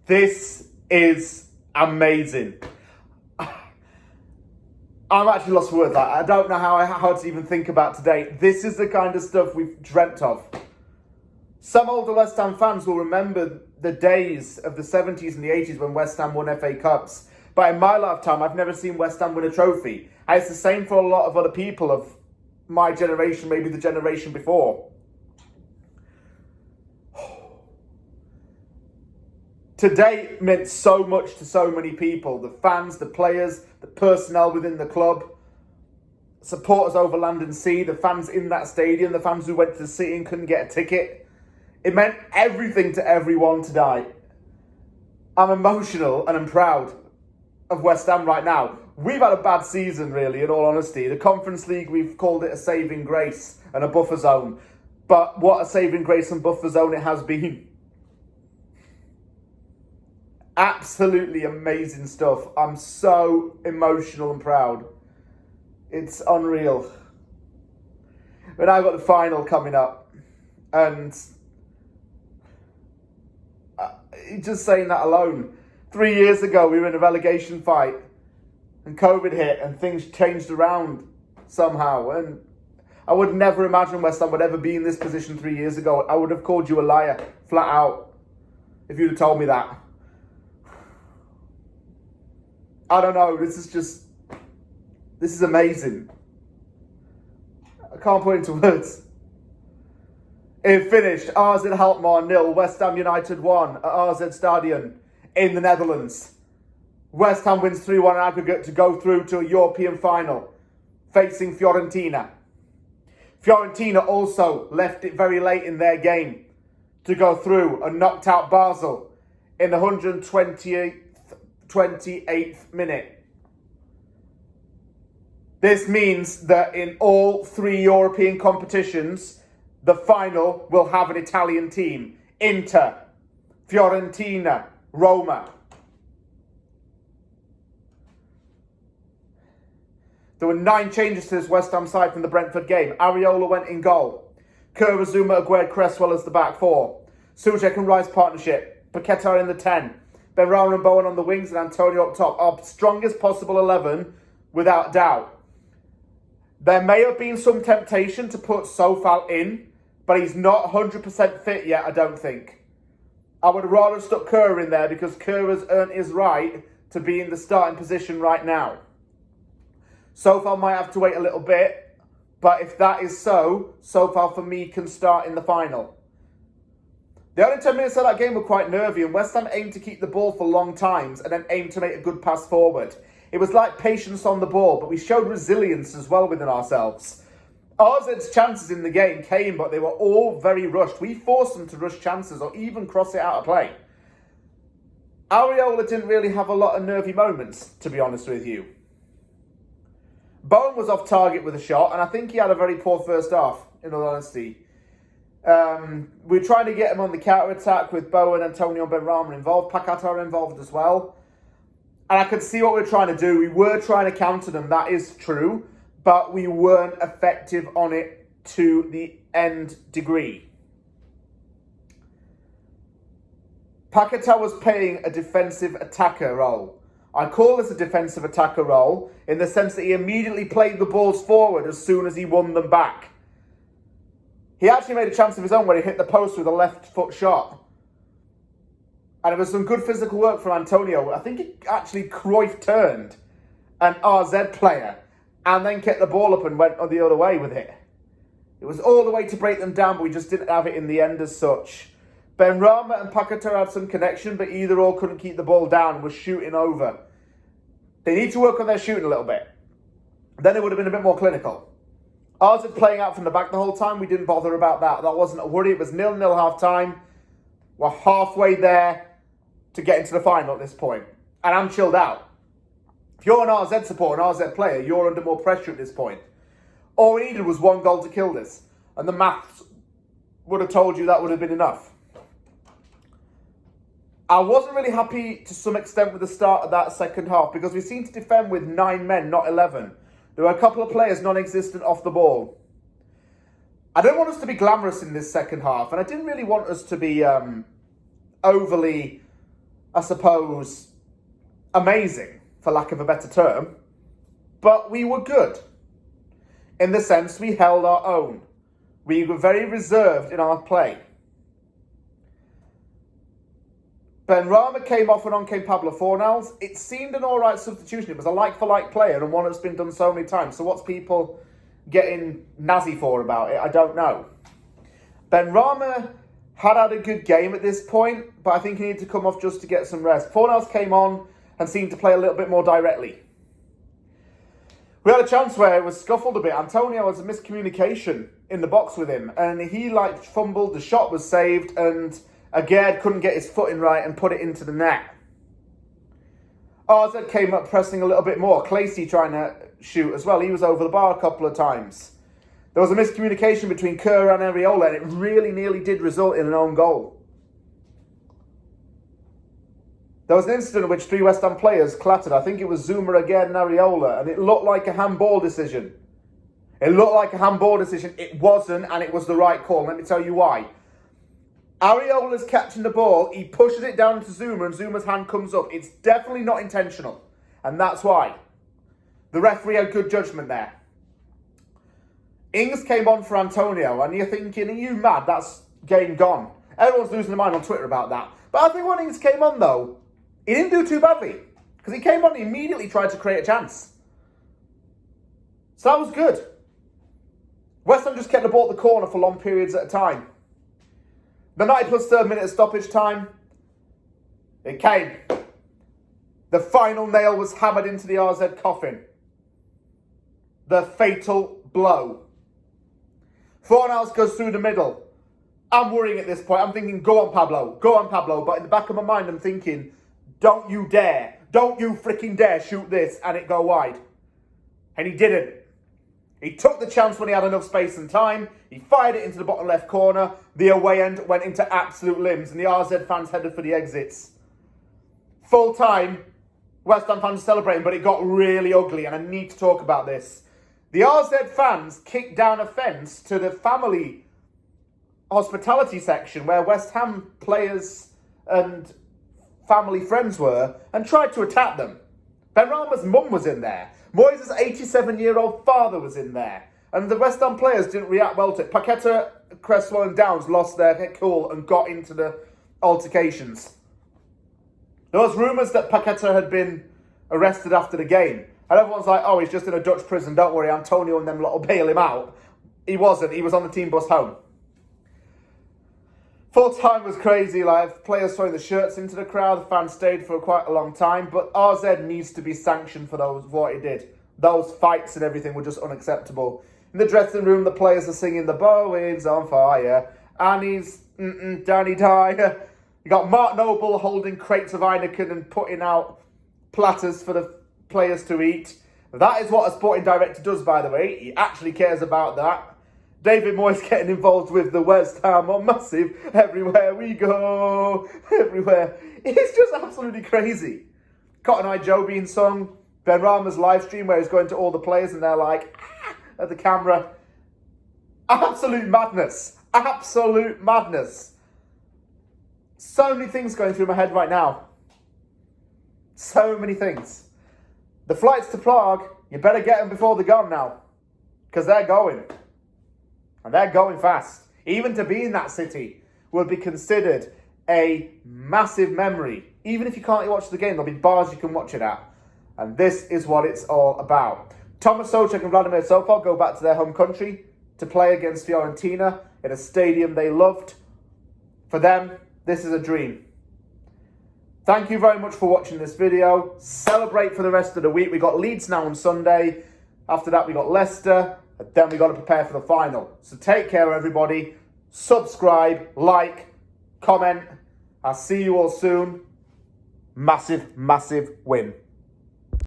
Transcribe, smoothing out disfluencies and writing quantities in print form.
This is amazing. I'm actually lost for words. I don't know how to even think about today. This is the kind of stuff we've dreamt of. Some older West Ham fans will remember the days of the 70s and the 80s when West Ham won FA Cups. But in my lifetime, I've never seen West Ham win a trophy. And it's the same for a lot of other people of my generation, maybe the generation before. Today meant so much to so many people. The fans, the players, the personnel within the club, supporters over land and sea, the fans in that stadium, the fans who went to the city and couldn't get a ticket. It meant everything to everyone today. I'm emotional and I'm proud of West Ham right now. We've had a bad season, really, in all honesty. The Conference League, we've called it a saving grace and a buffer zone. But what a saving grace and buffer zone it has been. Absolutely amazing stuff. I'm so emotional and proud. It's unreal. But now I've got the final coming up. And just saying that alone. 3 years ago, we were in a relegation fight. And COVID hit and things changed around somehow. And I would never imagine West Ham would ever be in this position 3 years ago. I would have called you a liar, flat out, if you'd have told me that. I don't know, this is amazing. I can't put it into words. It finished, AZ Alkmaar 0, West Ham United 1 at AZ Stadion in the Netherlands. West Ham wins 3-1 in aggregate to go through to a European final, facing Fiorentina. Fiorentina also left it very late in their game to go through and knocked out Basel in the 128th minute. This means that in all 3 European competitions, the final will have an Italian team. Inter, Fiorentina, Roma. There were 9 changes to this West Ham side from the Brentford game. Areola went in goal. Kerr, Zuma, Aguerd, Cresswell as the back 4. Soucek and Rice partnership. Paqueta in the 10. Benrahma and Bowen on the wings and Antonio up top. Our strongest possible 11, without doubt. There may have been some temptation to put Sofal in, but he's not 100% fit yet, I don't think. I would rather have stuck Kerr in there because Kerr has earned his right to be in the starting position right now. Sofal might have to wait a little bit, but if that is so, Sofal for me can start in the final. The only 10 minutes of that game were quite nervy, and West Ham aimed to keep the ball for long times and then aimed to make a good pass forward. It was like patience on the ball, but we showed resilience as well within ourselves. AZ's chances in the game came, but they were all very rushed. We forced them to rush chances or even cross it out of play. Areola didn't really have a lot of nervy moments, to be honest with you. Bowen was off target with a shot, and I think he had a very poor first half, in all honesty. We're trying to get him on the counter-attack with Bowen, Antonio and Benrahma involved. Paqueta involved as well. And I could see what we were trying to do. We were trying to counter them, that is true. But we weren't effective on it to the end degree. Paqueta was playing a defensive attacker role. I call this a defensive attacker role in the sense that he immediately played the balls forward as soon as he won them back. He actually made a chance of his own where he hit the post with a left foot shot. And it was some good physical work from Antonio. I think he actually Cruyff turned an RZ player and then kept the ball up and went the other way with it. It was all the way to break them down, but we just didn't have it in the end as such. Benrahma and Paqueta had some connection, but either or couldn't keep the ball down and was shooting over. They need to work on their shooting a little bit. Then it would have been a bit more clinical. RZ playing out from the back the whole time, we didn't bother about that. That wasn't a worry. It was 0-0 half-time. We're halfway there to get into the final at this point. And I'm chilled out. If you're an RZ supporter, an RZ player, you're under more pressure at this point. All we needed was 1 goal to kill this. And the maths would have told you that would have been enough. I wasn't really happy to some extent with the start of that second half because we seemed to defend with 9 men, not 11. There were a couple of players non-existent off the ball. I don't want us to be glamorous in this second half, and I didn't really want us to be overly I suppose, amazing, for lack of a better term. But we were good. In the sense we held our own. We were very reserved in our play. Benrahma came off and on came Pablo Fornals. It seemed an alright substitution. It was a like-for-like player and one that's been done so many times. So what's people getting nazi for about it? I don't know. Benrahma had a good game at this point, but I think he needed to come off just to get some rest. Fornals came on and seemed to play a little bit more directly. We had a chance where it was scuffled a bit. Antonio has a miscommunication in the box with him, and he fumbled, the shot was saved, and Aguerd couldn't get his footing right and put it into the net. RZ came up pressing a little bit more. Clacy trying to shoot as well. He was over the bar a couple of times. There was a miscommunication between Kerr and Areola, and it really nearly did result in an own goal. There was an incident in which 3 West Ham players clattered. I think it was Zuma, Aguerd and Areola, and it looked like a handball decision. It looked like a handball decision. It wasn't, and it was the right call. Let me tell you why. Areola's catching the ball, he pushes it down to Zuma, and Zuma's hand comes up. It's definitely not intentional, and that's why. The referee had good judgment there. Ings came on for Antonio, and you're thinking, are you mad? That's game gone. Everyone's losing their mind on Twitter about that. But I think when Ings came on, though, he didn't do too badly. Because he came on and immediately tried to create a chance. So that was good. West Ham just kept the ball at the corner for long periods at a time. The 90 plus third minute of stoppage time, it came. The final nail was hammered into the RZ coffin. The fatal blow. Fornals goes through the middle. I'm worrying at this point. I'm thinking, go on, Pablo. Go on, Pablo. But in the back of my mind, I'm thinking, don't you dare. Don't you freaking dare shoot this and it go wide. And he didn't. He took the chance when he had enough space and time. He fired it into the bottom left corner. The away end went into absolute limbs and the RZ fans headed for the exits. Full time, West Ham fans celebrating, but it got really ugly and I need to talk about this. The RZ fans kicked down a fence to the family hospitality section where West Ham players and family friends were and tried to attack them. Benrahma's mum was in there. Moyes' 87-year-old father was in there. And the West Ham players didn't react well to it. Paqueta, Cresswell and Downs lost their cool and got into the altercations. There was rumours that Paqueta had been arrested after the game. And everyone's like, oh, he's just in a Dutch prison. Don't worry, Antonio and them lot will bail him out. He wasn't. He was on the team bus home. Full time was crazy, like players throwing the shirts into the crowd. The fans stayed for quite a long time, but RZ needs to be sanctioned for what he did. Those fights and everything were just unacceptable. In the dressing room, the players are singing "The Bowen's on fire," and he's Danny Dyer. You got Mark Noble holding crates of Heineken and putting out platters for the players to eat. That is what a sporting director does, by the way. He actually cares about that. David Moyes getting involved with the West Ham on Massive. Everywhere we go, everywhere. It's just absolutely crazy. Cotton Eye Joe being sung. Benrahma's live stream where he's going to all the players and they're like, at the camera. Absolute madness. Absolute madness. So many things going through my head right now. So many things. The flights to Prague, you better get them before they're gone now. Because they're going. And they're going fast. Even to be in that city would be considered a massive memory. Even if you can't watch the game, there'll be bars you can watch it at. And this is what it's all about. Thomas Souček and Vladimir Sofal go back to their home country to play against Fiorentina in a stadium they loved. For them, this is a dream. Thank you very much for watching this video. Celebrate for the rest of the week. We got Leeds now on Sunday. After that, we got Leicester. And then we got to prepare for the final. So take care, everybody. Subscribe, like, comment. I'll see you all soon. Massive, massive win.